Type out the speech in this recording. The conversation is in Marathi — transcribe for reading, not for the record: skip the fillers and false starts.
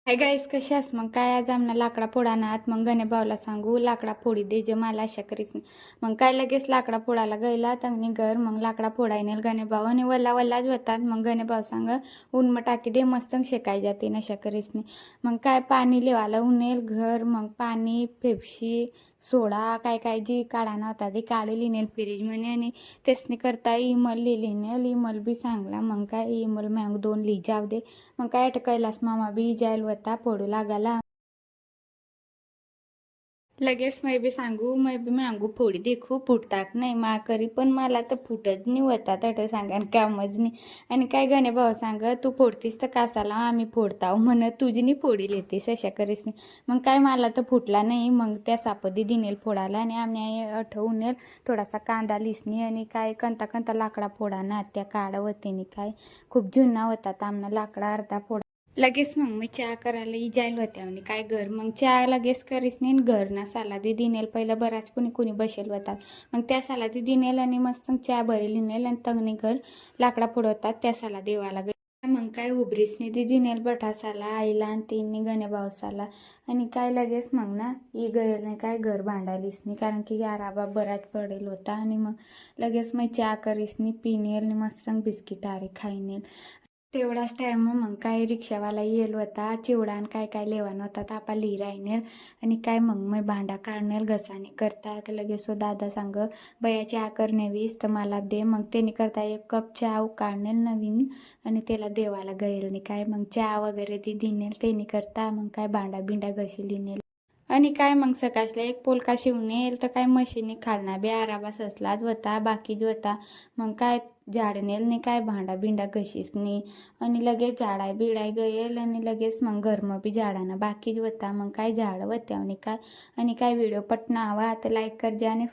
हाय गाईस, कशी आहेस? मग काय आज आमना लाकडा फोडानात. मग गणे भाऊला सांगू लाकडा फोडी दे जे मला अशा करीस नाही. मग काय लगेच लाकडा फोडायला गेला तंगनी घर. मग लाकडा फोडाय नेल गणे भाऊ आणि वल्ला वल्लाच होतात. मग गणे भाऊ सांग ऊन मग टाकी दे मस्त शेकाय जाते नशा करीस नाही. मग काय पाणी लेवाला उनेल घर. मग पाणी पेप्सी सोडा काय काय जी काढाना होता ते काढे लिनेल फ्रीज म्हणे आणि तेसनी करता इमल लिहिनेल इमल बी सांगला. मग काय इमल मग 2 लिही जाव दे. मग काय कैलास मामा बी जायल होता फोडू लागाला. लगेच मै बी सांगू मै बी मागू फोडी देखू फुटताक नाही मा करी पण मला तर फुटत नाही होता तट सांगा कामच नाही. आणि काय गणे भाऊ सांग तू फोडतीस तर कासाला आम्ही फोडताव म्हण तुझी नाही फोडी लेतीस अशा करीस नाही. मग काय मला तर फुटला नाही. मग त्या सापदी दिनेल फोडायला आणि आम्ही आठवून नेल थोडासा कांदा लिसणी आणि काय कंता कंता लाकडा फोडा ना त्या काढ होते काय खूप जुना होता आमना लाकडा अर्धा फोडा. लगेच मग मी चहा करायला जाईल होत्या आणि काय घर मग चहा लगेच करीस नाही घर ना सालादी दिनेल पहिलं बराच कुणी कुणी बसेल होतात. मग त्या सालादी दिनेल आणि मस्त चहा भरेल नेल आणि तगने घर लाकडा फोडवतात त्या साला देवाला मग काय उभरीस नाही ती दिनेल बटासाला आईला आणि तिन्ही गणे भाऊसाला. आणि काय लगेच मग ना ही गयल नाही काय घर भांडायलीस नाही कारण की गाराबा बराच पडेल होता. आणि मग लगेच मग चहा करीस नाही पिनेल आणि मस्त बिस्किट आरे खाईनेल. तेवढाच टाइम मग काय रिक्षावाला येल होता चिवडा आणि काय काय लेवान होता तापा लिही राहिनेल. आणि काय मग भांडा काढणेल घसाने करता तर लगेच दादा सांग बया चहा करण्यावीस तर मला दे. मग त्याने करता 1 कप चहा काढणेल नवीन आणि त्याला देवाला गईल नाही काय मग चहा वगैरे ती दिनेल त्याने करता. मग काय भांडा बिंडा घशी लिनेल आणि काय मग सकाळला 1 पोलका शिवून येईल तर काय मशीनी खालना बी आराबा ससलाच होता बाकीच होता. मग काय झाडणेल नाही काय भांडा बिंडा घशीस नाही. आणि लगेच झाडाय बिडाय गયેल आणि लगेच मग घरम बी झाडाना बाकीच होता. मग काय झाड होत्या आणि काय व्हिडिओ पटना हवा तर लाईक कर जा आणि